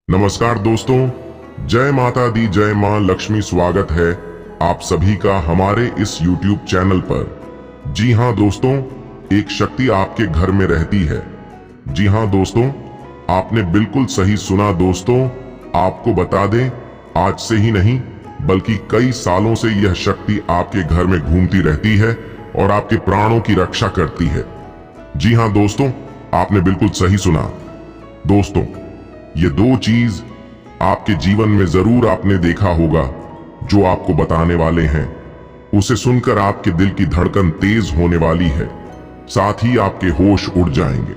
नमस्कार दोस्तों, जय माता दी, जय मां लक्ष्मी। स्वागत है आप सभी का हमारे इस YouTube चैनल पर। जी हां दोस्तों, एक शक्ति आपके घर में रहती है। जी हां दोस्तों, आपने बिल्कुल सही सुना दोस्तों। आपको बता दें, आज से ही नहीं बल्कि कई सालों से यह शक्ति आपके घर में घूमती रहती है और आपके प्राणों की रक्षा करती है। जी हां दोस्तों, आपने बिल्कुल सही सुना। दोस्तों, ये दो चीज आपके जीवन में जरूर आपने देखा होगा। जो आपको बताने वाले हैं उसे सुनकर आपके दिल की धड़कन तेज होने वाली है, साथ ही आपके होश उड़ जाएंगे।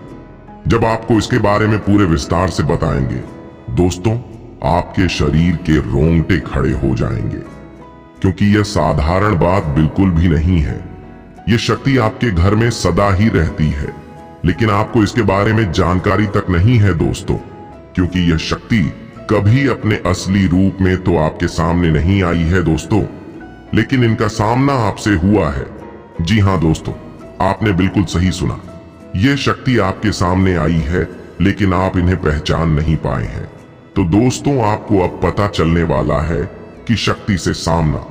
जब आपको इसके बारे में पूरे विस्तार से बताएंगे दोस्तों, आपके शरीर के रोंगटे खड़े हो जाएंगे, क्योंकि यह साधारण बात बिल्कुल भी नहीं है। यह शक्ति आपके घर में सदा ही रहती है, लेकिन आपको इसके बारे में जानकारी तक नहीं है दोस्तों, क्योंकि यह शक्ति कभी अपने असली रूप में तो आपके सामने नहीं आई है दोस्तों, लेकिन इनका सामना आपसे हुआ है। जी हां दोस्तों, आपने बिल्कुल सही सुना। यह शक्ति आपके सामने आई है, लेकिन आप इन्हें पहचान नहीं पाए हैं। तो दोस्तों, आपको अब पता चलने वाला है कि शक्ति से सामना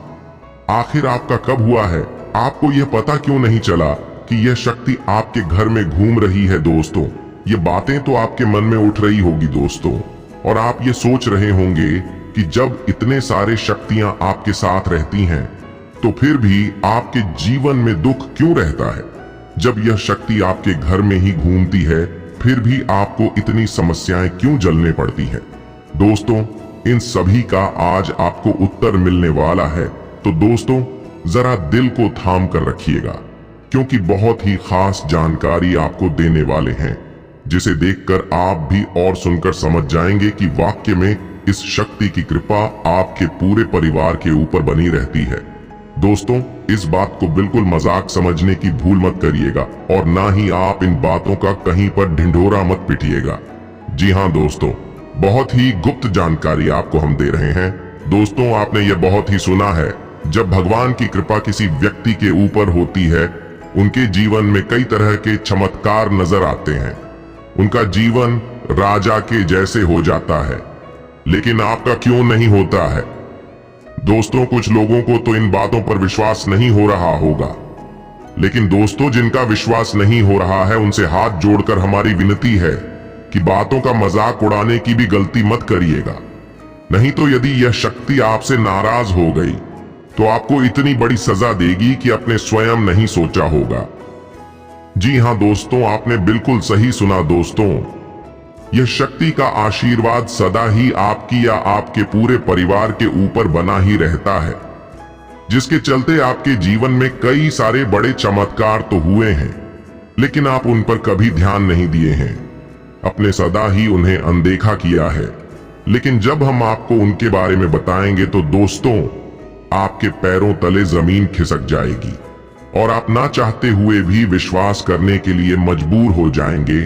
आखिर आपका कब हुआ है। आपको यह पता क्यों नहीं चला कि यह शक्ति आपके घर में घूम रही है दोस्तों। ये बातें तो आपके मन में उठ रही होगी दोस्तों, और आप ये सोच रहे होंगे कि जब इतने सारे शक्तियां आपके साथ रहती हैं तो फिर भी आपके जीवन में दुख क्यों रहता है। जब यह शक्ति आपके घर में ही घूमती है फिर भी आपको इतनी समस्याएं क्यों झेलने पड़ती हैं। दोस्तों, इन सभी का आज आपको उत्तर मिलने वाला है। तो दोस्तों, जरा दिल को थाम कर रखिएगा, क्योंकि बहुत ही खास जानकारी आपको देने वाले हैं, जिसे देखकर आप भी और सुनकर समझ जाएंगे कि वाकई में इस शक्ति की कृपा आपके पूरे परिवार के ऊपर बनी रहती है। दोस्तों, इस बात को बिल्कुल मजाक समझने की भूल मत करिएगा, और ना ही आप इन बातों का कहीं पर ढिंढोरा मत पिटिएगा। जी हां दोस्तों, बहुत ही गुप्त जानकारी आपको हम दे रहे हैं। दोस्तों, आपने ये बहुत ही सुना है, जब भगवान की कृपा किसी व्यक्ति के ऊपर होती है, उनके जीवन में कई तरह के चमत्कार नजर आते हैं। उनका जीवन राजा के जैसे हो जाता है। लेकिन आपका क्यों नहीं होता है दोस्तों? कुछ लोगों को तो इन बातों पर विश्वास नहीं हो रहा होगा, लेकिन दोस्तों, जिनका विश्वास नहीं हो रहा है उनसे हाथ जोड़कर हमारी विनती है कि बातों का मजाक उड़ाने की भी गलती मत करिएगा। नहीं तो यदि यह शक्ति आपसे नाराज हो गई तो आपको इतनी बड़ी सजा देगी कि अपने स्वयं नहीं सोचा होगा। जी हां दोस्तों, आपने बिल्कुल सही सुना दोस्तों। यह शक्ति का आशीर्वाद सदा ही आपकी या आपके पूरे परिवार के ऊपर बना ही रहता है, जिसके चलते आपके जीवन में कई सारे बड़े चमत्कार तो हुए हैं, लेकिन आप उन पर कभी ध्यान नहीं दिए हैं। अपने सदा ही उन्हें अनदेखा किया है। लेकिन जब हम आपको उनके बारे में बताएंगे तो दोस्तों, आपके पैरों तले जमीन खिसक जाएगी और आप ना चाहते हुए भी विश्वास करने के लिए मजबूर हो जाएंगे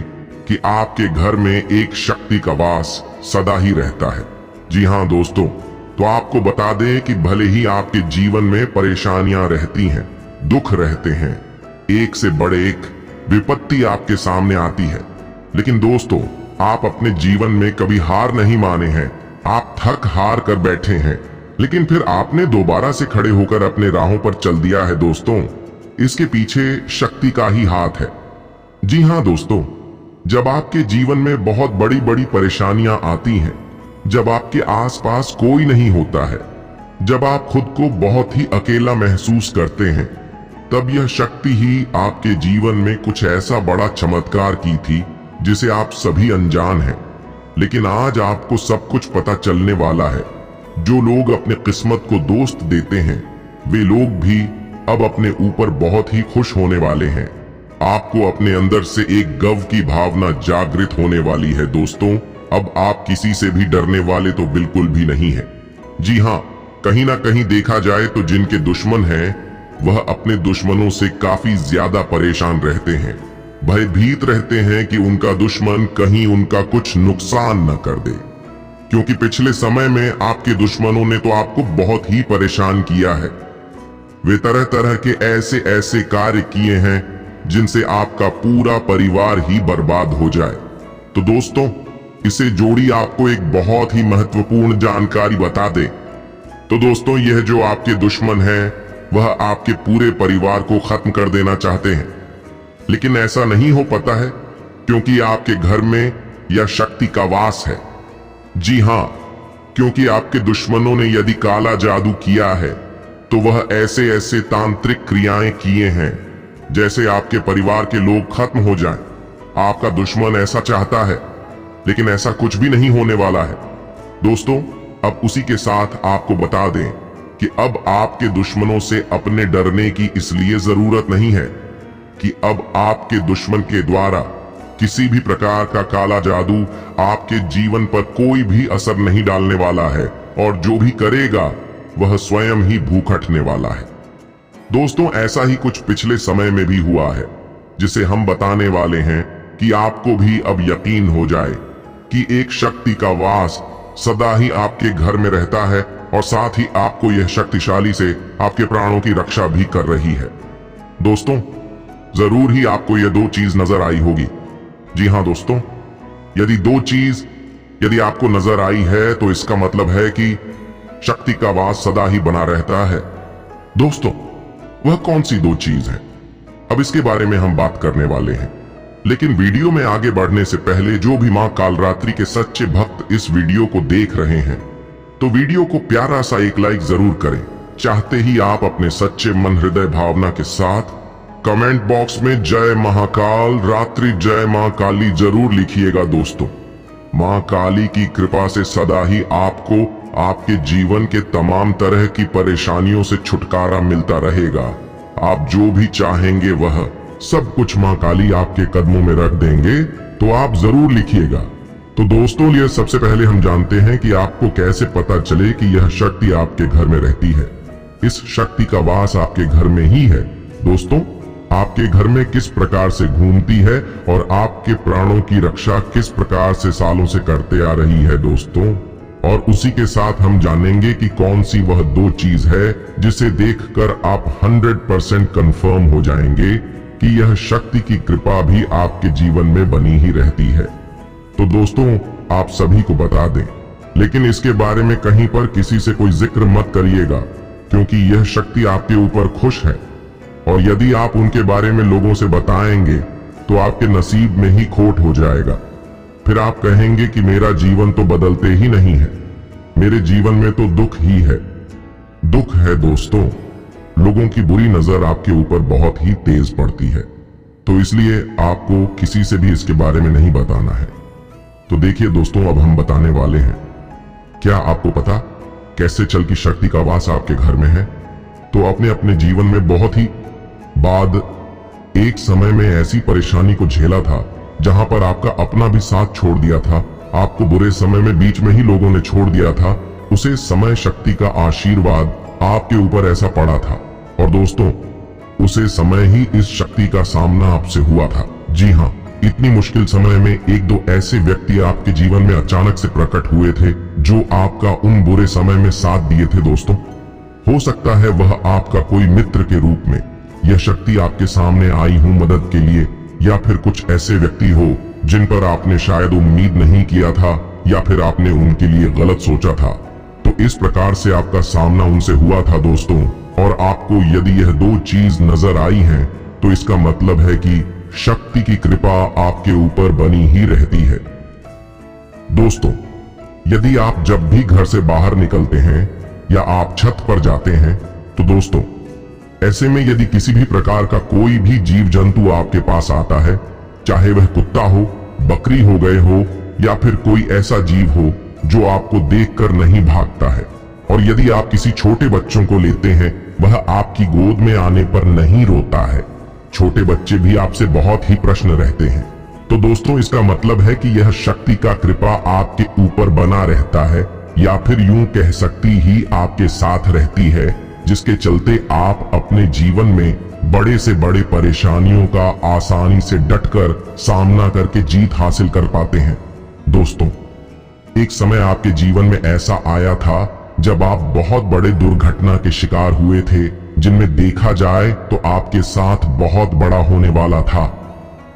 कि आपके घर में एक शक्ति का वास सदा ही रहता है। जी हां दोस्तों, तो आपको बता दें कि भले ही आपके जीवन में परेशानियां रहती हैं, दुख रहते हैं, एक से बड़े एक विपत्ति आपके सामने आती है, लेकिन दोस्तों, आप अपने जीवन में कभी हार नहीं माने हैं। आप थक हार कर बैठे हैं, लेकिन फिर आपने दोबारा से खड़े होकर अपने राहों पर चल दिया है दोस्तों। इसके पीछे शक्ति का ही हाथ है। जी हां दोस्तों, जब आपके जीवन में बहुत बड़ी बड़ी परेशानियां आती हैं, जब आपके आसपास कोई नहीं होता है, जब आप खुद को बहुत ही अकेला महसूस करते हैं, तब यह शक्ति ही आपके जीवन में कुछ ऐसा बड़ा चमत्कार की थी जिसे आप सभी अनजान हैं। लेकिन आज आपको सब कुछ पता चलने वाला है। जो लोग अपने किस्मत को दोस्त देते हैं, वे लोग भी अब अपने ऊपर बहुत ही खुश होने वाले हैं। आपको अपने अंदर से एक गव की भावना जागृत होने वाली है दोस्तों। अब आप किसी से भी डरने वाले तो बिल्कुल भी नहीं है। जी हां, कहीं ना कहीं देखा जाए तो जिनके दुश्मन हैं, वह अपने दुश्मनों से काफी ज्यादा परेशान रहते हैं, भयभीत रहते हैं कि उनका दुश्मन कहीं उनका कुछ नुकसान न कर दे। क्योंकि पिछले समय में आपके दुश्मनों ने तो आपको बहुत ही परेशान किया है। वे तरह तरह के ऐसे ऐसे कार्य किए हैं जिनसे आपका पूरा परिवार ही बर्बाद हो जाए। तो दोस्तों, इसे जोड़ी आपको एक बहुत ही महत्वपूर्ण जानकारी बता दे। तो दोस्तों, यह जो आपके दुश्मन हैं वह आपके पूरे परिवार को खत्म कर देना चाहते हैं, लेकिन ऐसा नहीं हो पाता है क्योंकि आपके घर में यह शक्ति का वास है। जी हां, क्योंकि आपके दुश्मनों ने यदि काला जादू किया है तो वह ऐसे ऐसे तांत्रिक क्रियाएं किए हैं जैसे आपके परिवार के लोग खत्म हो जाएं। आपका दुश्मन ऐसा चाहता है, लेकिन ऐसा कुछ भी नहीं होने वाला है। दोस्तों, अब उसी के साथ आपको बता दें कि अब आपके दुश्मनों से अपने डरने की इसलिए जरूरत नहीं है कि अब आपके दुश्मन के द्वारा किसी भी प्रकार का काला जादू आपके जीवन पर कोई भी असर नहीं डालने वाला है, और जो भी करेगा वह स्वयं ही भूखटने वाला है। दोस्तों, ऐसा ही कुछ पिछले समय में भी हुआ है जिसे हम बताने वाले हैं कि आपको भी अब यकीन हो जाए कि एक शक्ति का वास सदा ही आपके घर में रहता है, और साथ ही आपको यह शक्तिशाली से आपके प्राणों की रक्षा भी कर रही है। दोस्तों, जरूर ही आपको यह दो चीज नजर आई होगी। जी हां दोस्तों, यदि दो चीज यदि आपको नजर आई है तो इसका मतलब है कि शक्ति का वास सदा ही बना रहता है। दोस्तों, वह कौन सी दो चीज है, अब इसके बारे में हम बात करने वाले हैं। लेकिन वीडियो में आगे बढ़ने से पहले जो भी मां कालरात्रि के सच्चे भक्त इस वीडियो को देख रहे हैं तो वीडियो को प्यारा सा एक लाइक जरूर करें। चाहते ही आप अपने सच्चे मन हृदय भावना के साथ कमेंट बॉक्स में जय महाकाल रात्रि जय मां काली जरूर लिखिएगा। दोस्तों, मां काली की कृपा से सदा ही आपको आपके जीवन के तमाम तरह की परेशानियों से छुटकारा मिलता रहेगा। आप जो भी चाहेंगे वह सब कुछ मां काली आपके कदमों में रख देंगे, तो आप जरूर लिखिएगा। तो दोस्तों, ये सबसे पहले हम जानते हैं कि आपको कैसे पता चले कि यह शक्ति आपके घर में रहती है। इस शक्ति का वास आपके घर में ही है। दोस्तों, आपके घर में किस प्रकार से घूमती है और आपके प्राणों की रक्षा किस प्रकार से सालों से करते आ रही है दोस्तों, और उसी के साथ हम जानेंगे कि कौन सी वह दो चीज है जिसे देखकर आप 100% कंफर्म हो जाएंगे कि यह शक्ति की कृपा भी आपके जीवन में बनी ही रहती है। तो दोस्तों, आप सभी को बता दें, लेकिन इसके बारे में कहीं पर किसी से कोई जिक्र मत करिएगा, क्योंकि यह शक्ति आपके ऊपर खुश है, और यदि आप उनके बारे में लोगों से बताएंगे तो आपके नसीब में ही खोट हो जाएगा। फिर आप कहेंगे कि मेरा जीवन तो बदलते ही नहीं है, मेरे जीवन में तो दुख ही है। दुख है दोस्तों, लोगों की बुरी नजर आपके ऊपर बहुत ही तेज पड़ती है, तो इसलिए आपको किसी से भी इसके बारे में नहीं बताना है। तो देखिए दोस्तों, अब हम बताने वाले हैं। क्या आपको पता कैसे चल की शक्ति का वास आपके घर में है? तो आपने अपने जीवन में बहुत ही बाद एक समय में ऐसी परेशानी को झेला था जहां पर आपका अपना भी साथ छोड़ दिया था, आपको बुरे समय में बीच में ही लोगों ने छोड़ दिया था। उसे समय शक्ति का आशीर्वाद आपके ऊपर ऐसा पड़ा था, और दोस्तों, उसे समय ही इस शक्ति का सामना आपसे हुआ था। जी हाँ, इतनी मुश्किल समय में एक दो ऐसे व्यक्ति आपके जीवन में अचानक से प्रकट हुए थे जो आपका उन बुरे समय में साथ दिए थे। दोस्तों, हो सकता है वह आपका कोई मित्र के रूप में यह शक्ति आपके सामने आई हो मदद के लिए, या फिर कुछ ऐसे व्यक्ति हो जिन पर आपने शायद उम्मीद नहीं किया था, या फिर आपने उनके लिए गलत सोचा था। तो इस प्रकार से आपका सामना उनसे हुआ था दोस्तों, और आपको यदि यह दो चीज नजर आई हैं तो इसका मतलब है कि शक्ति की कृपा आपके ऊपर बनी ही रहती है। दोस्तों, यदि आप जब भी घर से बाहर निकलते हैं या आप छत पर जाते हैं, तो दोस्तों, ऐसे में यदि किसी भी प्रकार का कोई भी जीव जंतु आपके पास आता है, चाहे वह कुत्ता हो, बकरी हो गए हो, या फिर कोई ऐसा जीव हो जो आपको देखकर नहीं भागता है, और यदि आप किसी छोटे बच्चों को लेते हैं, वह आपकी गोद में आने पर नहीं रोता है। छोटे बच्चे भी आपसे बहुत ही प्रश्न रहते हैं। तो दोस्तों, इसका मतलब है कि यह शक्ति का कृपा आपके ऊपर बना रहता है, या फिर यूं कह सकती ही आपके साथ रहती है, जिसके चलते आप अपने जीवन में बड़े से बड़े परेशानियों का आसानी से डटकर सामना करके जीत हासिल कर पाते हैं। दोस्तों, एक समय आपके जीवन में ऐसा आया था जब आप बहुत बड़े दुर्घटना के शिकार हुए थे, जिनमें देखा जाए तो आपके साथ बहुत बड़ा होने वाला था।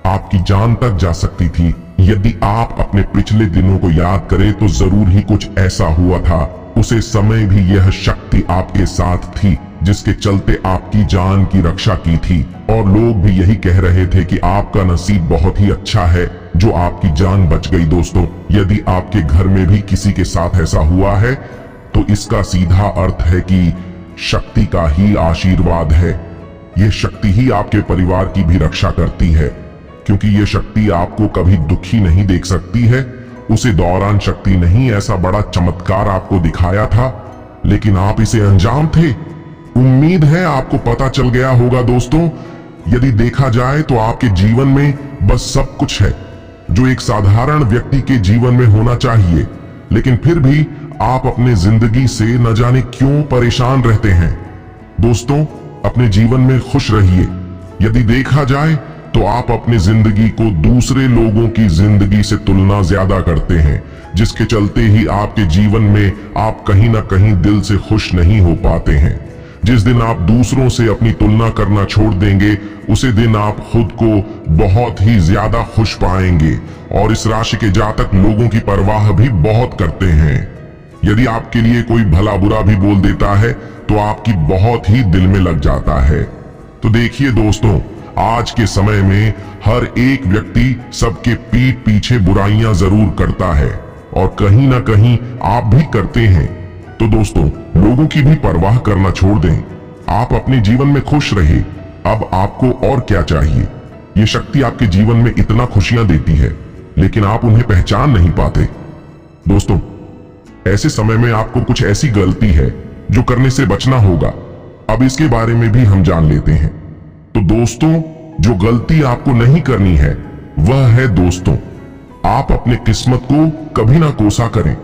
आपकी जान तक जा सकती थी, यदि आप अपने पिछले दिनों को याद करें तो जरूर ही कुछ ऐसा हुआ था। उसे समय भी यह शक्ति आपके साथ थी जिसके चलते आपकी जान की रक्षा की थी, और लोग भी यही कह रहे थे कि आपका नसीब बहुत ही अच्छा है जो आपकी जान बच गई। दोस्तों, यदि आपके घर में भी किसी के साथ ऐसा हुआ है तो इसका सीधा अर्थ है कि शक्ति का ही आशीर्वाद है। यह शक्ति ही आपके परिवार की भी रक्षा करती है, क्योंकि यह शक्ति आपको कभी दुखी नहीं देख सकती है। उसे दौरान शक्ति नहीं ऐसा बड़ा चमत्कार आपको दिखाया था, लेकिन आप इसे अंजाम थे। उम्मीद है आपको पता चल गया होगा। दोस्तों, यदि देखा जाए तो आपके जीवन में बस सब कुछ है जो एक साधारण व्यक्ति के जीवन में होना चाहिए, लेकिन फिर भी आप अपने जिंदगी से न जाने क्यों परेशान रहते हैं। दोस्तों, अपने जीवन में खुश रहिए। यदि देखा जाए तो आप अपनी जिंदगी को दूसरे लोगों की जिंदगी से तुलना ज्यादा करते हैं, जिसके चलते ही आपके जीवन में आप कहीं ना कहीं दिल से खुश नहीं हो पाते हैं। जिस दिन आप दूसरों से अपनी तुलना करना छोड़ देंगे, उसी दिन आप खुद को बहुत ही ज्यादा खुश पाएंगे। और इस राशि के जातक लोगों की परवाह भी बहुत करते हैं। यदि आपके लिए कोई भला बुरा भी बोल देता है तो आपकी बहुत ही दिल में लग जाता है। तो देखिए दोस्तों, आज के समय में हर एक व्यक्ति सबके पीठ पीछे बुराइयां जरूर करता है, और कहीं ना कहीं आप भी करते हैं। तो दोस्तों, लोगों की भी परवाह करना छोड़ दें। आप अपने जीवन में खुश रहिए। अब आपको और क्या चाहिए? ये शक्ति आपके जीवन में इतना खुशियां देती है, लेकिन आप उन्हें पहचान नहीं पाते। दोस्तों, ऐसे समय में आपको कुछ ऐसी गलती है जो करने से बचना होगा। अब इसके बारे में भी हम जान लेते हैं। तो दोस्तों, जो गलती आपको नहीं करनी है वह है दोस्तों, आप अपने किस्मत को कभी ना कोसा करें।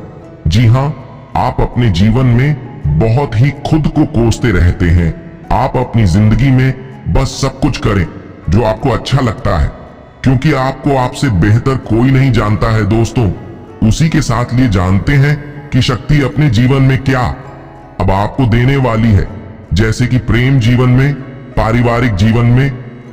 जी हां, आप अपने जीवन में बहुत ही खुद को कोसते रहते हैं। आप अपनी जिंदगी में बस सब कुछ करें जो आपको अच्छा लगता है, क्योंकि आपको आपसे बेहतर कोई नहीं जानता है। दोस्तों, उसी के साथ लिए जानते हैं कि शक्ति अपने जीवन में क्या अब आपको देने वाली है, जैसे कि प्रेम जीवन में, पारिवारिक जीवन में,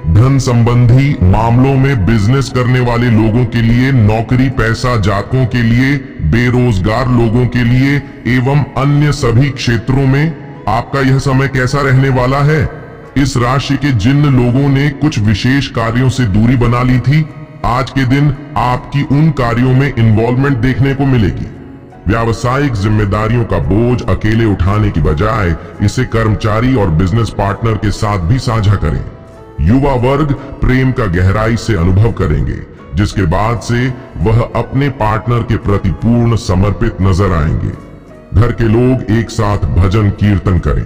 धन संबंधी मामलों में, बिजनेस करने वाले लोगों के लिए, नौकरी पैसा जातकों के लिए, बेरोजगार लोगों के लिए एवं अन्य सभी क्षेत्रों में आपका यह समय कैसा रहने वाला है। इस राशि के जिन लोगों ने कुछ विशेष कार्यों से दूरी बना ली थी, आज के दिन आपकी उन कार्यों में इन्वॉल्वमेंट देखने को मिलेगी। व्यावसायिक जिम्मेदारियों का बोझ अकेले उठाने की बजाय इसे कर्मचारी और बिजनेस पार्टनर के साथ भी साझा करें। युवा वर्ग प्रेम का गहराई से अनुभव करेंगे, जिसके बाद से वह अपने पार्टनर के प्रति पूर्ण समर्पित नजर आएंगे। घर के लोग एक साथ भजन कीर्तन करें।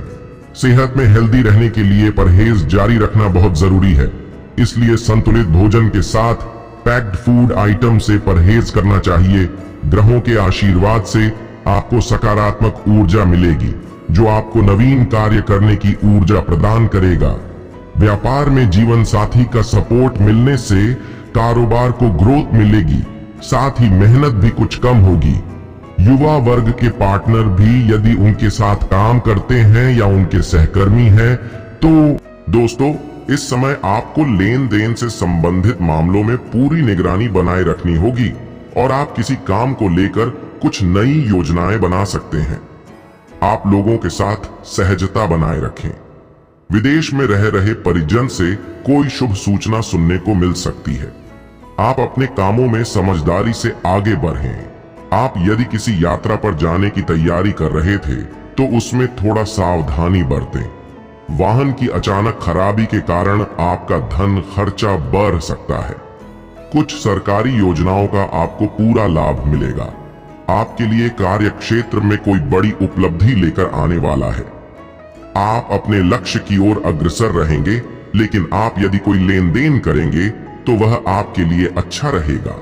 सेहत में हेल्दी रहने के लिए परहेज जारी रखना बहुत जरूरी है, इसलिए संतुलित भोजन के साथ पैक्ड फूड आइटम से परहेज करना चाहिए। ग्रहों के आशीर्वाद से आपको सकारात्मक ऊर्जा मिलेगी, जो आपको नवीन कार्य करने की ऊर्जा प्रदान करेगा। व्यापार में जीवन साथी का सपोर्ट मिलने से कारोबार को ग्रोथ मिलेगी, साथ ही मेहनत भी कुछ कम होगी। युवा वर्ग के पार्टनर भी यदि उनके साथ काम करते हैं या उनके सहकर्मी हैं, तो दोस्तों, इस समय आपको लेन देन से संबंधित मामलों में पूरी निगरानी बनाए रखनी होगी, और आप किसी काम को लेकर कुछ नई योजनाएं बना सकते हैं। आप लोगों के साथ सहजता बनाए रखें। विदेश में रह रहे परिजन से कोई शुभ सूचना सुनने को मिल सकती है। आप अपने कामों में समझदारी से आगे बढ़ें। आप यदि किसी यात्रा पर जाने की तैयारी कर रहे थे तो उसमें थोड़ा सावधानी बरतें। वाहन की अचानक खराबी के कारण आपका धन खर्चा बढ़ सकता है। कुछ सरकारी योजनाओं का आपको पूरा लाभ मिलेगा। आपके लिए कार्य क्षेत्र में कोई बड़ी उपलब्धि लेकर आने वाला है। आप अपने लक्ष्य की ओर अग्रसर रहेंगे, लेकिन आप यदि कोई लेन देन करेंगे तो वह आपके लिए अच्छा रहेगा।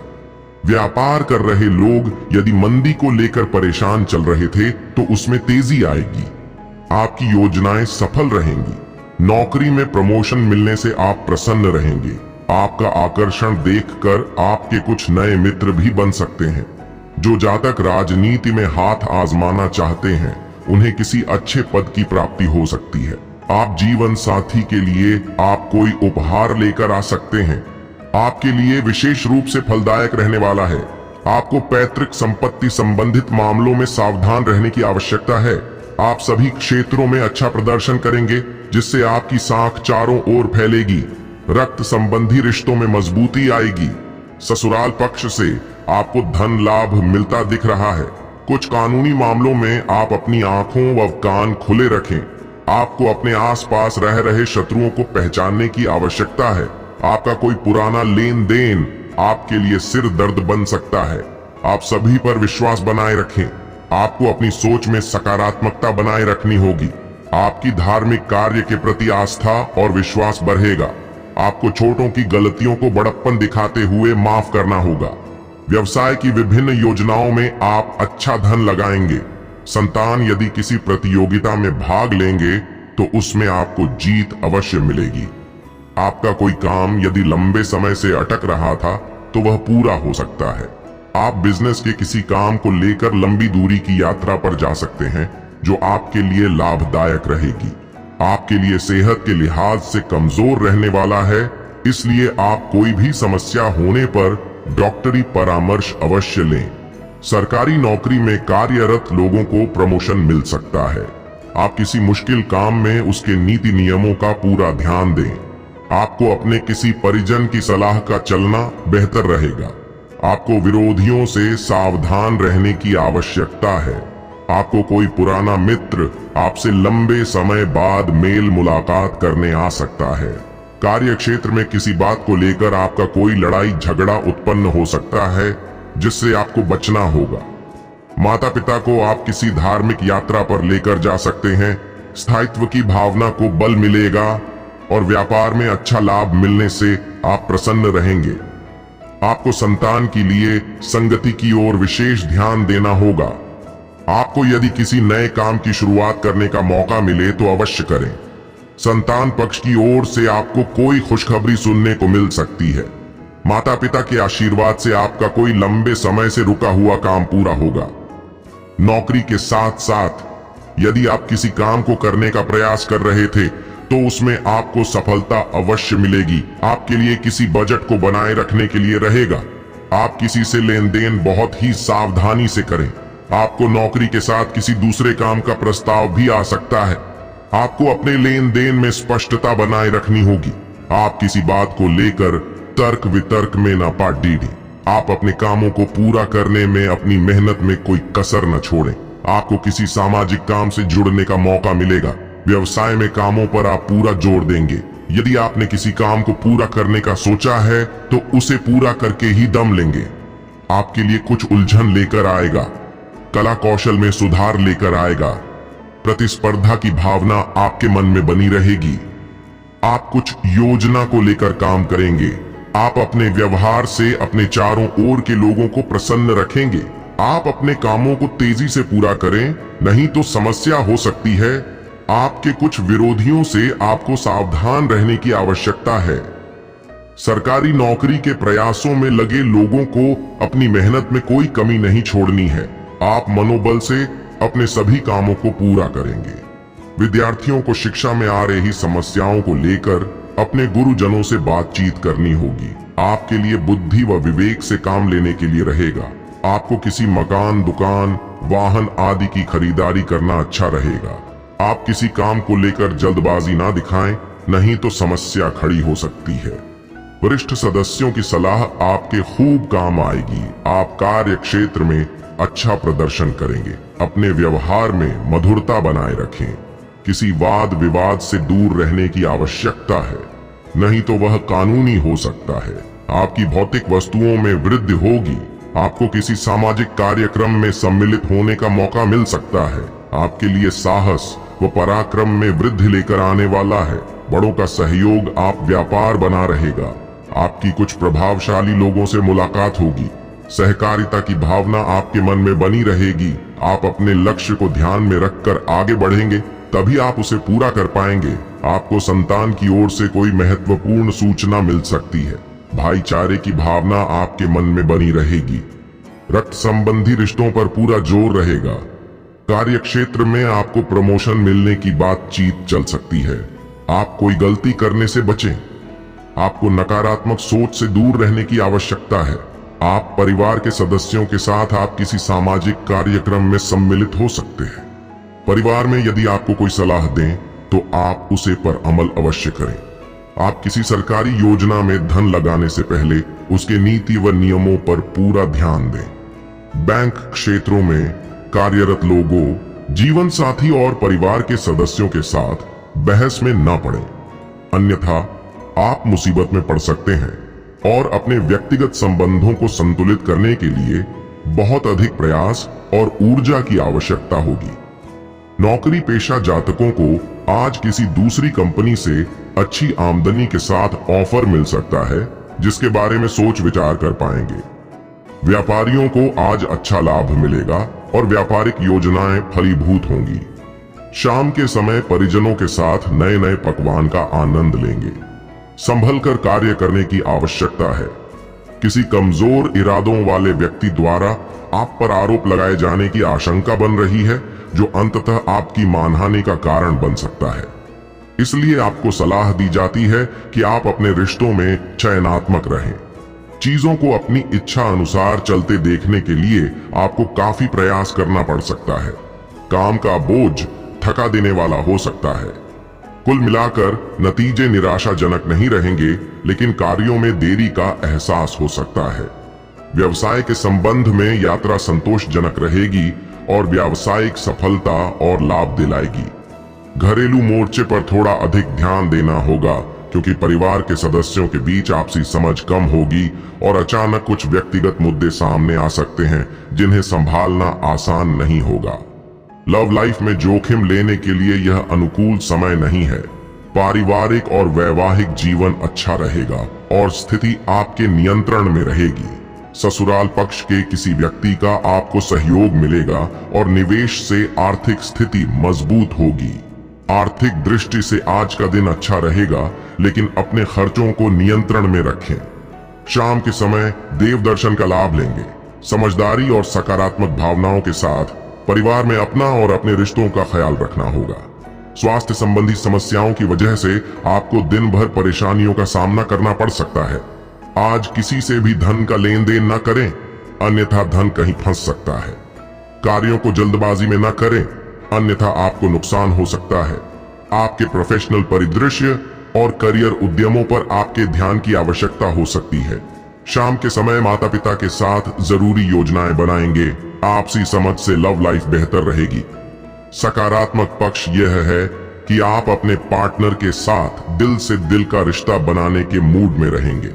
व्यापार कर रहे लोग यदि मंदी को लेकर परेशान चल रहे थे तो उसमें तेजी आएगी। आपकी योजनाएं सफल रहेंगी। नौकरी में प्रमोशन मिलने से आप प्रसन्न रहेंगे। आपका आकर्षण देखकर आपके कुछ नए मित्र भी बन सकते हैं। जो जातक राजनीति में हाथ आजमाना चाहते हैं, उन्हें किसी अच्छे पद की प्राप्ति हो सकती है। आप जीवन साथी के लिए आप कोई उपहार लेकर आ सकते हैं। आपके लिए विशेष रूप से फलदायक रहने वाला है। आपको पैतृक संपत्ति संबंधित मामलों में सावधान रहने की आवश्यकता है। आप सभी क्षेत्रों में अच्छा प्रदर्शन करेंगे, जिससे आपकी साख चारों ओर फैलेगी। रक्त संबंधी रिश्तों में मजबूती आएगी। ससुराल पक्ष से आपको धन लाभ मिलता दिख रहा है। कुछ कानूनी मामलों में आप अपनी आंखों व कान खुले रखें। आपको अपने आसपास रह रहे शत्रुओं को पहचानने की आवश्यकता है। आपका कोई पुराना लेन देन आपके लिए सिर दर्द बन सकता है। आप सभी पर विश्वास बनाए रखें। आपको अपनी सोच में सकारात्मकता बनाए रखनी होगी। आपकी धार्मिक कार्य के प्रति आस्था और विश्वास बढ़ेगा। आपको छोटों की गलतियों को बड़प्पन दिखाते हुए माफ करना होगा। व्यवसाय की विभिन्न योजनाओं में आप अच्छा धन लगाएंगे। संतान यदि किसी प्रतियोगिता में भाग लेंगे तो उसमें आपको जीत अवश्य मिलेगी। आपका कोई काम यदि लंबे समय से अटक रहा था तो वह पूरा हो सकता है। आप बिजनेस के किसी काम को लेकर लंबी दूरी की यात्रा पर जा सकते हैं, जो आपके लिए लाभदायक रहेगी। आपके लिए सेहत के लिहाज से कमजोर रहने वाला है, इसलिए आप कोई भी समस्या होने पर डॉक्टरी परामर्श अवश्य लें। सरकारी नौकरी में कार्यरत लोगों को प्रमोशन मिल सकता है। आप किसी मुश्किल काम में उसके नीति नियमों का पूरा ध्यान दें। आपको अपने किसी परिजन की सलाह का चलना बेहतर रहेगा। आपको विरोधियों से सावधान रहने की आवश्यकता है। आपको कोई पुराना मित्र आपसे लंबे समय बाद मेल मुलाकात करने आ सकता है। कार्य क्षेत्र में किसी बात को लेकर आपका कोई लड़ाई झगड़ा उत्पन्न हो सकता है, जिससे आपको बचना होगा। माता पिता को आप किसी धार्मिक यात्रा पर लेकर जा सकते हैं। स्थायित्व की भावना को बल मिलेगा और व्यापार में अच्छा लाभ मिलने से आप प्रसन्न रहेंगे। आपको संतान के लिए संगति की ओर विशेष ध्यान देना होगा। आपको यदि किसी नए काम की शुरुआत करने का मौका मिले तो अवश्य करें। संतान पक्ष की ओर से आपको कोई खुशखबरी सुनने को मिल सकती है। माता पिता के आशीर्वाद से आपका कोई लंबे समय से रुका हुआ काम पूरा होगा। नौकरी के साथ साथ यदि आप किसी काम को करने का प्रयास कर रहे थे तो उसमें आपको सफलता अवश्य मिलेगी। आपके लिए किसी बजट को बनाए रखने के लिए रहेगा। आप किसी से लेन देन बहुत ही सावधानी से करें। आपको नौकरी के साथ किसी दूसरे काम का प्रस्ताव भी आ सकता है। आपको अपने लेन देन में स्पष्टता बनाए रखनी होगी। आप किसी बात को लेकर तर्क वितर्क में ना पड़ें। आप अपने कामों को पूरा करने में अपनी मेहनत में कोई कसर न छोड़ें। आपको किसी सामाजिक काम से जुड़ने का मौका मिलेगा। व्यवसाय में कामों पर आप पूरा जोर देंगे। यदि आपने किसी काम को पूरा करने का सोचा है तो उसे पूरा करके ही दम लेंगे। आपके लिए कुछ उलझन लेकर आएगा। कला कौशल में सुधार लेकर आएगा। प्रतिस्पर्धा की भावना आपके मन में बनी रहेगी। आप कुछ योजना को लेकर काम करेंगे। आप अपने व्यवहार से अपने चारों ओर के लोगों को प्रसन्न रखेंगे। आप अपने कामों को तेजी से पूरा करें, नहीं तो समस्या हो सकती है। आपके कुछ विरोधियों से आपको सावधान रहने की आवश्यकता है। सरकारी नौकरी के प्रयासों में लगे लोगों को अपनी मेहनत में कोई कमी नहीं छोड़नी है। आप मनोबल से अपने सभी कामों को पूरा करेंगे। विद्यार्थियों को शिक्षा में आ रही समस्याओं को लेकर अपने गुरुजनों से बातचीत करनी होगी। आपके लिए बुद्धि व विवेक से काम लेने के लिए रहेगा। आपको किसी मकान, दुकान, वाहन आदि की खरीदारी करना अच्छा रहेगा। आप किसी काम को लेकर जल्दबाजी ना दिखाएं, नहीं तो समस्या खड़ी हो सकती है। वरिष्ठ सदस्यों की सलाह आपके खूब काम आएगी। आप कार्य क्षेत्र में अच्छा प्रदर्शन करेंगे। अपने व्यवहार में मधुरता बनाए रखें। किसी वाद विवाद से दूर रहने की आवश्यकता है, नहीं तो वह कानूनी हो सकता है। आपकी भौतिक वस्तुओं में वृद्धि होगी। आपको किसी सामाजिक कार्यक्रम में सम्मिलित होने का मौका मिल सकता है। आपके लिए साहस व पराक्रम में वृद्धि लेकर आने वाला है। बड़ों का सहयोग आप व्यापार बना रहेगा। आपकी कुछ प्रभावशाली लोगों से मुलाकात होगी। सहकारिता की भावना आपके मन में बनी रहेगी। आप अपने लक्ष्य को ध्यान में रखकर आगे बढ़ेंगे, तभी आप उसे पूरा कर पाएंगे। आपको संतान की ओर से कोई महत्वपूर्ण सूचना मिल सकती है। भाईचारे की भावना आपके मन में बनी रहेगी। रक्त संबंधी रिश्तों पर पूरा जोर रहेगा। कार्य क्षेत्र में आपको प्रमोशन मिलने की बातचीत चल सकती है। आप कोई गलती करने से बचें। आपको नकारात्मक सोच से दूर रहने की आवश्यकता है। आप परिवार के सदस्यों के साथ आप किसी सामाजिक कार्यक्रम में सम्मिलित हो सकते हैं। परिवार में यदि आपको कोई सलाह दें तो आप उसे पर अमल अवश्य करें। आप किसी सरकारी योजना में धन लगाने से पहले उसके नीति व नियमों पर पूरा ध्यान दें। बैंक क्षेत्रों में कार्यरत लोगों, जीवन साथी और परिवार के सदस्यों के साथ बहस में न पड़ें, अन्यथा आप मुसीबत में पड़ सकते हैं और अपने व्यक्तिगत संबंधों को संतुलित करने के लिए बहुत अधिक प्रयास और ऊर्जा की आवश्यकता होगी। नौकरी पेशा जातकों को आज किसी दूसरी कंपनी से अच्छी आमदनी के साथ ऑफर मिल सकता है, जिसके बारे में सोच विचार कर पाएंगे। व्यापारियों को आज अच्छा लाभ मिलेगा और व्यापारिक योजनाएं फलीभूत होंगी। शाम के समय परिजनों के साथ नए नए पकवान का आनंद लेंगे। संभल कर कार्य करने की आवश्यकता है। किसी कमजोर इरादों वाले व्यक्ति द्वारा आप पर आरोप लगाए जाने की आशंका बन रही है, जो अंततः आपकी मानहानि का कारण बन सकता है। इसलिए आपको सलाह दी जाती है कि आप अपने रिश्तों में चयनात्मक रहें। चीजों को अपनी इच्छा अनुसार चलते देखने के लिए आपको काफी प्रयास करना पड़ सकता है। काम का बोझ थका देने वाला हो सकता है। कुल मिलाकर नतीजे निराशाजनक नहीं रहेंगे, लेकिन कार्यों में देरी का एहसास हो सकता है। व्यवसाय के संबंध में यात्रा संतोषजनक रहेगी और व्यावसायिक सफलता और लाभ दिलाएगी। घरेलू मोर्चे पर थोड़ा अधिक ध्यान देना होगा, क्योंकि परिवार के सदस्यों के बीच आपसी समझ कम होगी और अचानक कुछ व्यक्तिगत मुद्दे सामने आ सकते हैं, जिन्हें संभालना आसान नहीं होगा। लव लाइफ में जोखिम लेने के लिए यह अनुकूल समय नहीं है। पारिवारिक और वैवाहिक जीवन अच्छा रहेगा और स्थिति आपके नियंत्रण में रहेगी। ससुराल पक्ष के किसी व्यक्ति का आपको सहयोग मिलेगा और निवेश से आर्थिक स्थिति मजबूत होगी। आर्थिक दृष्टि से आज का दिन अच्छा रहेगा, लेकिन अपने खर्चों को नियंत्रण में रखें। शाम के समय देव दर्शन का लाभ लेंगे। समझदारी और सकारात्मक भावनाओं के साथ परिवार में अपना और अपने रिश्तों का ख्याल रखना होगा। स्वास्थ्य संबंधी समस्याओं की वजह से आपको दिन भर परेशानियों का सामना करना पड़ सकता है। आज किसी से भी धन का लेन देन न करें, अन्यथा धन कहीं फंस सकता है। कार्यों को जल्दबाजी में न करें, अन्यथा आपको नुकसान हो सकता है। आपके प्रोफेशनल परिदृश्य और करियर उद्यमों पर आपके ध्यान की आवश्यकता हो सकती है। शाम के समय माता पिता के साथ जरूरी योजनाएं बनाएंगे। आपसी समझ से लव लाइफ बेहतर रहेगी। सकारात्मक पक्ष यह है कि आप अपने पार्टनर के साथ दिल से दिल का रिश्ता बनाने के मूड में रहेंगे।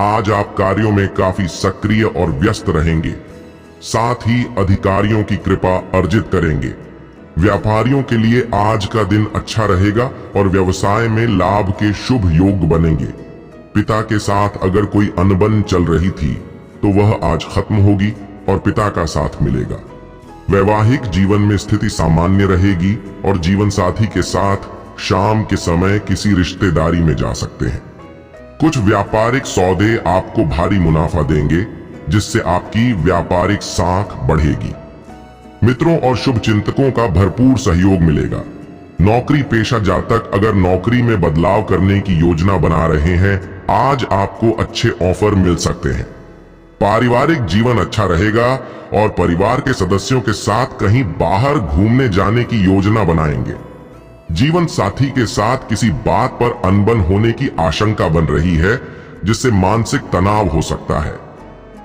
आज आप कार्यों में काफी सक्रिय और व्यस्त रहेंगे, साथ ही अधिकारियों की कृपा अर्जित करेंगे। व्यापारियों के लिए आज का दिन अच्छा रहेगा और व्यवसाय में लाभ के शुभ योग बनेंगे। पिता के साथ अगर कोई अनबन चल रही थी तो वह आज खत्म होगी और पिता का साथ मिलेगा। वैवाहिक जीवन में स्थिति सामान्य रहेगी और जीवन साथी के साथ शाम के समय किसी रिश्तेदारी में जा सकते हैं। कुछ व्यापारिक सौदे आपको भारी मुनाफा देंगे, जिससे आपकी व्यापारिक साख बढ़ेगी। मित्रों और शुभ चिंतकों का भरपूर सहयोग मिलेगा। नौकरी पेशा जातक अगर नौकरी में बदलाव करने की योजना बना रहे हैं, आज आपको अच्छे ऑफर मिल सकते हैं। पारिवारिक जीवन अच्छा रहेगा और परिवार के सदस्यों के साथ कहीं बाहर घूमने जाने की योजना बनाएंगे। जीवन साथी के साथ किसी बात पर अनबन होने की आशंका बन रही है, जिससे मानसिक तनाव हो सकता है।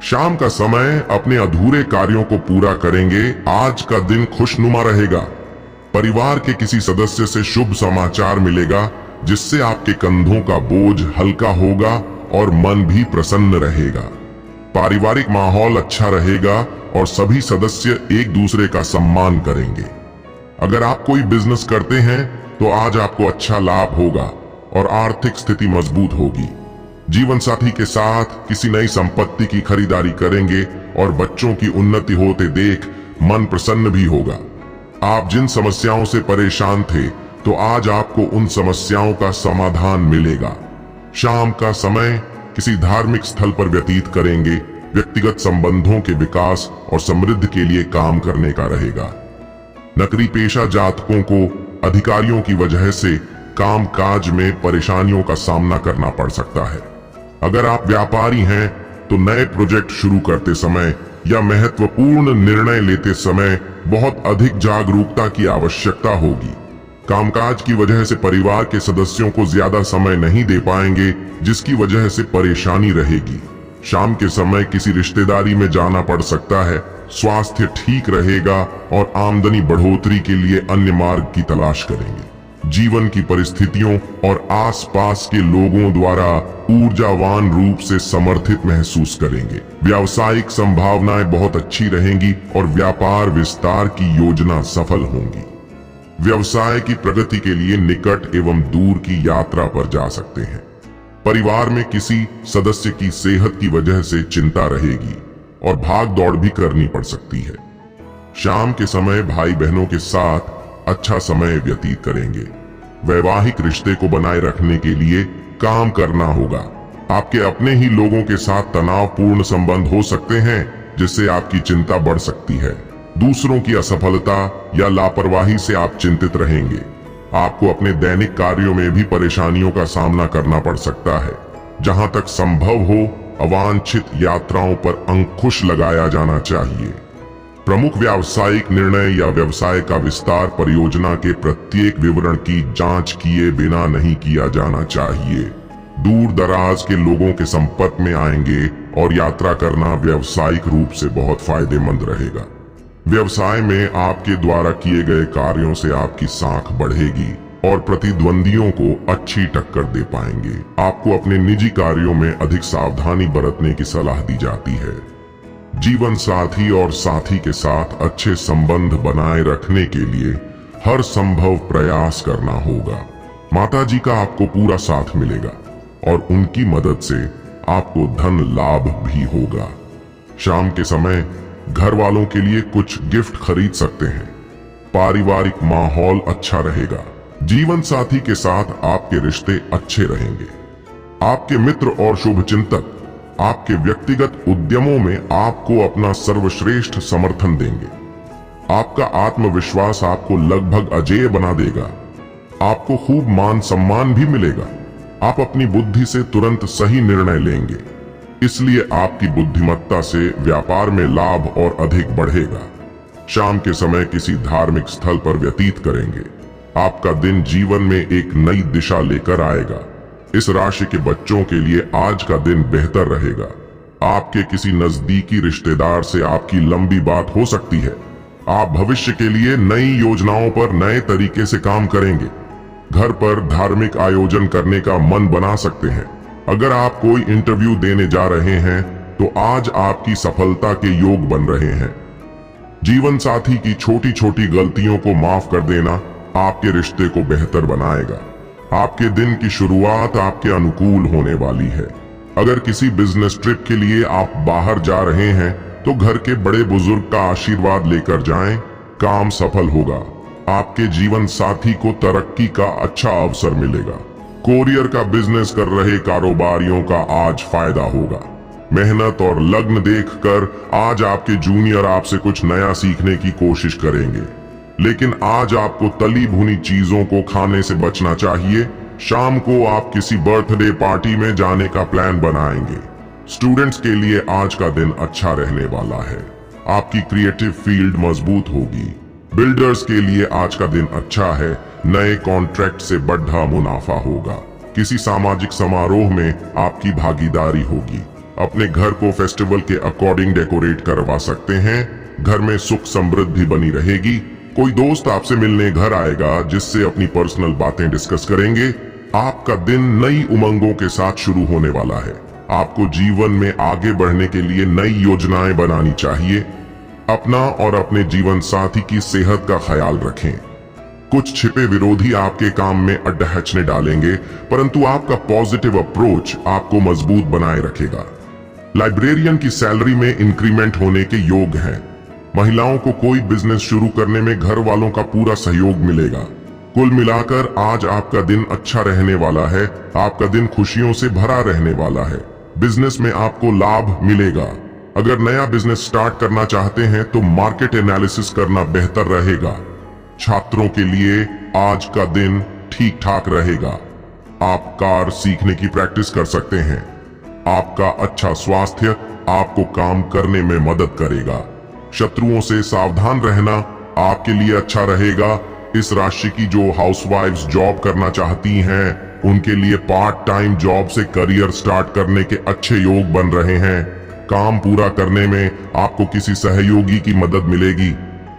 शाम का समय अपने अधूरे कार्यों को पूरा करेंगे। आज का दिन खुशनुमा रहेगा। परिवार के किसी सदस्य से शुभ समाचार मिलेगा, जिससे आपके कंधों का बोझ हल्का होगा और मन भी प्रसन्न रहेगा। पारिवारिक माहौल अच्छा रहेगा और सभी सदस्य एक दूसरे का सम्मान करेंगे। अगर आप कोई बिजनेस करते हैं तो आज आपको अच्छा लाभ होगा और आर्थिक स्थिति मजबूत होगी। जीवन साथी के साथ किसी नई संपत्ति की खरीदारी करेंगे और बच्चों की उन्नति होते देख मन प्रसन्न भी होगा। आप जिन समस्याओं से परेशान थे, तो आज आपको उन समस्याओं का समाधान मिलेगा। शाम का समय किसी धार्मिक स्थल पर व्यतीत करेंगे। व्यक्तिगत संबंधों के विकास और समृद्धि के लिए काम करने का रहेगा। नौकरी पेशा जातकों को अधिकारियों की वजह से कामकाज में परेशानियों का सामना करना पड़ सकता है। अगर आप व्यापारी हैं तो नए प्रोजेक्ट शुरू करते समय या महत्वपूर्ण निर्णय लेते समय बहुत अधिक जागरूकता की आवश्यकता होगी। कामकाज की वजह से परिवार के सदस्यों को ज्यादा समय नहीं दे पाएंगे, जिसकी वजह से परेशानी रहेगी। शाम के समय किसी रिश्तेदारी में जाना पड़ सकता है। स्वास्थ्य ठीक रहेगा और आमदनी बढ़ोतरी के लिए अन्य मार्ग की तलाश करेंगे। जीवन की परिस्थितियों और आसपास के लोगों द्वारा ऊर्जावान रूप से समर्थित महसूस करेंगे। व्यावसायिक संभावनाएं बहुत अच्छी रहेंगी और व्यापार विस्तार की योजना सफल होंगी। व्यवसाय की प्रगति के लिए निकट एवं दूर की यात्रा पर जा सकते हैं। परिवार में किसी सदस्य की सेहत की वजह से चिंता रहेगी और भाग दौड़ भी करनी पड़ सकती है। शाम के समय भाई बहनों के साथ अच्छा समय व्यतीत करेंगे। वैवाहिक रिश्ते को बनाए रखने के लिए काम करना होगा। आपके अपने ही लोगों के साथ तनावपूर्ण संबंध हो सकते हैं, जिससे आपकी चिंता बढ़ सकती है। दूसरों की असफलता या लापरवाही से आप चिंतित रहेंगे। आपको अपने दैनिक कार्यों में भी परेशानियों का सामना करना पड़ सकता है। जहां तक संभव हो, अवांछित यात्राओं पर अंकुश लगाया जाना चाहिए। प्रमुख व्यावसायिक निर्णय या व्यवसाय का विस्तार परियोजना के प्रत्येक विवरण की जांच किए बिना नहीं किया जाना चाहिए। दूर दराज के लोगों के संपर्क में आएंगे और यात्रा करना व्यावसायिक रूप से बहुत फायदेमंद रहेगा। व्यवसाय में आपके द्वारा किए गए कार्यों से आपकी साख बढ़ेगी और प्रतिद्वंदियों को अच्छी टक्कर दे पाएंगे। आपको अपने निजी कार्यों में अधिक सावधानी बरतने की सलाह दी जाती है। जीवन साथी और साथी के साथ अच्छे संबंध बनाए रखने के लिए हर संभव प्रयास करना होगा। माताजी का आपको पूरा साथ मिलेगा और उनकी मदद से आपको धन लाभ भी होगा। शाम के समय घर वालों के लिए कुछ गिफ्ट खरीद सकते हैं। पारिवारिक माहौल अच्छा रहेगा। जीवन साथी के साथ आपके रिश्ते अच्छे रहेंगे। आपके मित्र और शुभचिंतक आपके व्यक्तिगत उद्यमों में आपको अपना सर्वश्रेष्ठ समर्थन देंगे। आपका आत्मविश्वास आपको लगभग अजेय बना देगा। आपको खूब मान सम्मान भी मिलेगा। आप अपनी बुद्धि से तुरंत सही निर्णय लेंगे, इसलिए आपकी बुद्धिमत्ता से व्यापार में लाभ और अधिक बढ़ेगा। शाम के समय किसी धार्मिक स्थल पर व्यतीत करेंगे। आपका दिन जीवन में एक नई दिशा लेकर आएगा। इस राशि के बच्चों के लिए आज का दिन बेहतर रहेगा। आपके किसी नजदीकी रिश्तेदार से आपकी लंबी बात हो सकती है। आप भविष्य के लिए नई योजनाओं पर नए तरीके से काम करेंगे। घर पर धार्मिक आयोजन करने का मन बना सकते हैं। अगर आप कोई इंटरव्यू देने जा रहे हैं तो आज आपकी सफलता के योग बन रहे हैं। जीवन साथी की छोटी छोटी गलतियों को माफ कर देना आपके रिश्ते को बेहतर बनाएगा। आपके दिन की शुरुआत आपके अनुकूल होने वाली है। अगर किसी बिजनेस ट्रिप के लिए आप बाहर जा रहे हैं तो घर के बड़े बुजुर्ग का आशीर्वाद लेकर जाएं। काम सफल होगा। आपके जीवन साथी को तरक्की का अच्छा अवसर मिलेगा। कोरियर का बिजनेस कर रहे कारोबारियों का आज फायदा होगा। मेहनत और लग्न देखकर आज आपके जूनियर आपसे कुछ नया सीखने की कोशिश करेंगे, लेकिन आज आपको तली भुनी चीजों को खाने से बचना चाहिए। शाम को आप किसी बर्थडे पार्टी में जाने का प्लान बनाएंगे। स्टूडेंट्स के लिए आज का दिन अच्छा रहने वाला है। आपकी क्रिएटिव फील्ड मजबूत होगी। बिल्डर्स के लिए आज का दिन अच्छा है। नए कॉन्ट्रैक्ट से बढ़ा मुनाफा होगा। किसी सामाजिक समारोह में आपकी भागीदारी होगी। अपने घर को फेस्टिवल के अकॉर्डिंग डेकोरेट करवा सकते हैं। घर में सुख समृद्धि बनी रहेगी। कोई दोस्त आपसे मिलने घर आएगा जिससे अपनी पर्सनल बातें डिस्कस करेंगे। आपका दिन नई उमंगों के साथ शुरू होने वाला है। आपको जीवन में आगे बढ़ने के लिए नई योजनाएं बनानी चाहिए। अपना और अपने जीवन साथी की सेहत का ख्याल रखें। कुछ छिपे विरोधी आपके काम में अड्डहचने डालेंगे, परंतु आपका पॉजिटिव अप्रोच आपको मजबूत बनाए रखेगा। लाइब्रेरियन की सैलरी में इंक्रीमेंट होने के योग हैं। महिलाओं को कोई बिजनेस शुरू करने में घर वालों का पूरा सहयोग मिलेगा। कुल मिलाकर आज आपका दिन अच्छा रहने वाला है। आपका दिन खुशियों से भरा रहने वाला है। बिजनेस में आपको लाभ मिलेगा। अगर नया बिजनेस स्टार्ट करना चाहते हैं तो मार्केट एनालिसिस करना बेहतर रहेगा। छात्रों के लिए आज का दिन ठीक ठाक रहेगा। आप कार सीखने की प्रैक्टिस कर सकते हैं। आपका अच्छा स्वास्थ्य आपको काम करने में मदद करेगा। शत्रुओं से सावधान रहना आपके लिए अच्छा रहेगा। इस राशि की जो हाउसवाइफ्स जॉब करना चाहती हैं, उनके लिए पार्ट टाइम जॉब से करियर स्टार्ट करने के अच्छे योग बन रहे हैं। काम पूरा करने में आपको किसी सहयोगी की मदद मिलेगी।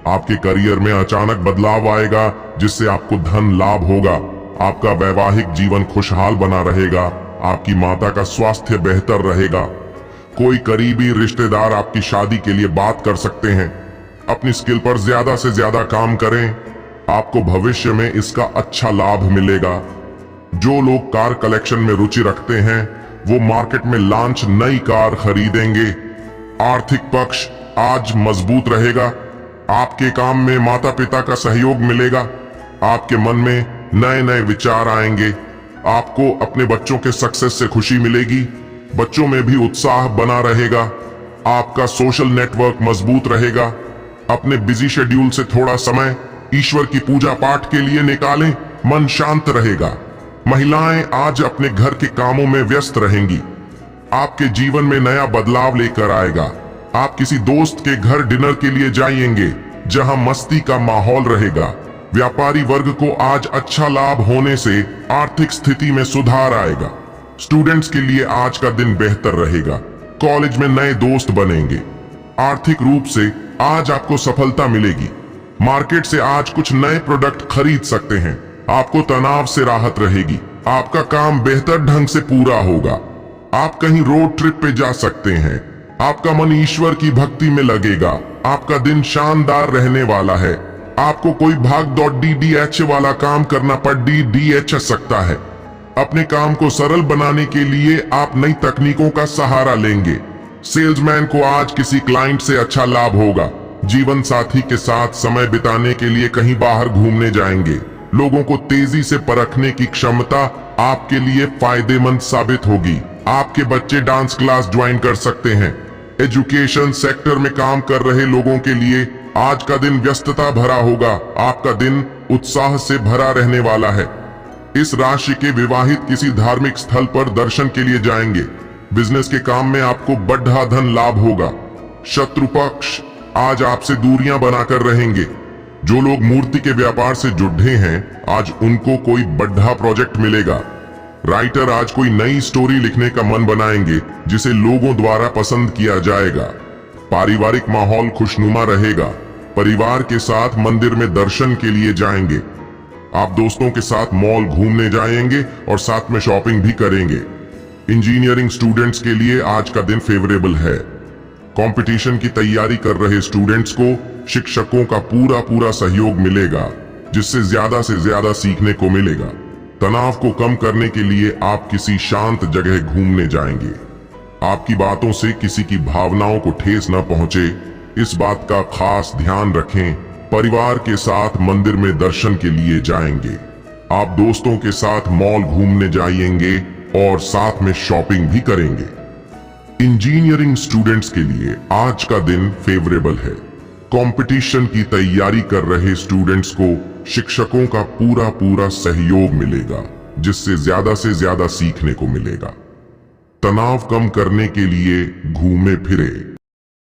आपके करियर में अचानक बदलाव आएगा, जिससे आपको धन लाभ होगा। आपका वैवाहिक जीवन खुशहाल बना रहेगा। आपकी माता का स्वास्थ्य बेहतर रहेगा। कोई करीबी रिश्तेदार आपकी शादी के लिए बात कर सकते हैं। अपनी स्किल पर ज्यादा से ज्यादा काम करें, आपको भविष्य में इसका अच्छा लाभ मिलेगा। जो लोग कार कलेक्शन में रुचि रखते हैं, वो मार्केट में लॉन्च नई कार खरीदेंगे। आर्थिक पक्ष आज मजबूत रहेगा। आपके काम में माता पिता का सहयोग मिलेगा। आपके मन में नए नए विचार आएंगे। आपको अपने बच्चों के सक्सेस से खुशी मिलेगी। बच्चों में भी उत्साह बना रहेगा। आपका सोशल नेटवर्क मजबूत रहेगा। अपने बिजी शेड्यूल से थोड़ा समय ईश्वर की पूजा पाठ के लिए निकालें, मन शांत रहेगा। महिलाएं आज अपने घर के कामों में व्यस्त रहेंगी। आपके जीवन में नया बदलाव लेकर आएगा। आप किसी दोस्त के घर डिनर के लिए जाएंगे, जहां मस्ती का माहौल रहेगा। व्यापारी वर्ग को आज अच्छा लाभ होने से आर्थिक स्थिति में सुधार आएगा। स्टूडेंट्स के लिए आज का दिन बेहतर रहेगा। कॉलेज में नए दोस्त बनेंगे। आर्थिक रूप से आज आपको सफलता मिलेगी। मार्केट से आज कुछ नए प्रोडक्ट खरीद सकते हैं। आपको तनाव से राहत रहेगी। आपका काम बेहतर ढंग से पूरा होगा। आप कहीं रोड ट्रिप पे जा सकते हैं। आपका मन ईश्वर की भक्ति में लगेगा। आपका दिन शानदार रहने वाला है। आपको कोई भाग दौड़ DDH वाला काम करना पड़ DDH सकता है। अपने काम को सरल बनाने के लिए आप नई तकनीकों का सहारा लेंगे। सेल्समैन को आज किसी क्लाइंट से अच्छा लाभ होगा। जीवन साथी के साथ समय बिताने के लिए कहीं बाहर घूमने जाएंगे। लोगों को तेजी से परखने की क्षमता आपके लिए फायदेमंद साबित होगी। आपके बच्चे डांस क्लास ज्वाइन कर सकते हैं। एजुकेशन सेक्टर में काम कर रहे लोगों के लिए आज का दिन व्यस्तता भरा होगा। आपका दिन उत्साह से भरा रहने वाला है। इस राशि के विवाहित किसी धार्मिक स्थल पर दर्शन के लिए जाएंगे। बिजनेस के काम में आपको बढ़ा धन लाभ होगा। शत्रु पक्ष आज आपसे दूरियां बनाकर रहेंगे। जो लोग मूर्ति के व्यापार से जुड़े हैं, आज उनको कोई बढ़ा प्रोजेक्ट मिलेगा। राइटर आज कोई नई स्टोरी लिखने का मन बनाएंगे, जिसे लोगों द्वारा पसंद किया जाएगा। पारिवारिक माहौल खुशनुमा रहेगा। परिवार के साथ मंदिर में दर्शन के लिए जाएंगे। आप दोस्तों के साथ मॉल घूमने जाएंगे और साथ में शॉपिंग भी करेंगे। इंजीनियरिंग स्टूडेंट्स के लिए आज का दिन फेवरेबल है। कंपटीशन की तैयारी कर रहे स्टूडेंट्स को शिक्षकों का पूरा सहयोग मिलेगा, जिससे ज्यादा से ज्यादा सीखने को मिलेगा। तनाव को कम करने के लिए आप किसी शांत जगह घूमने जाएंगे। आपकी बातों से किसी की भावनाओं को ठेस न पहुंचे, इस बात का खास ध्यान रखें। परिवार के साथ मंदिर में दर्शन के लिए जाएंगे। आप दोस्तों के साथ मॉल घूमने जाएंगे और साथ में शॉपिंग भी करेंगे। इंजीनियरिंग स्टूडेंट्स के लिए आज का दिन फेवरेबल है। कंपटीशन की तैयारी कर रहे स्टूडेंट्स को शिक्षकों का पूरा सहयोग मिलेगा, जिससे ज्यादा से ज्यादा सीखने को मिलेगा। तनाव कम करने के लिए घूमे फिरे।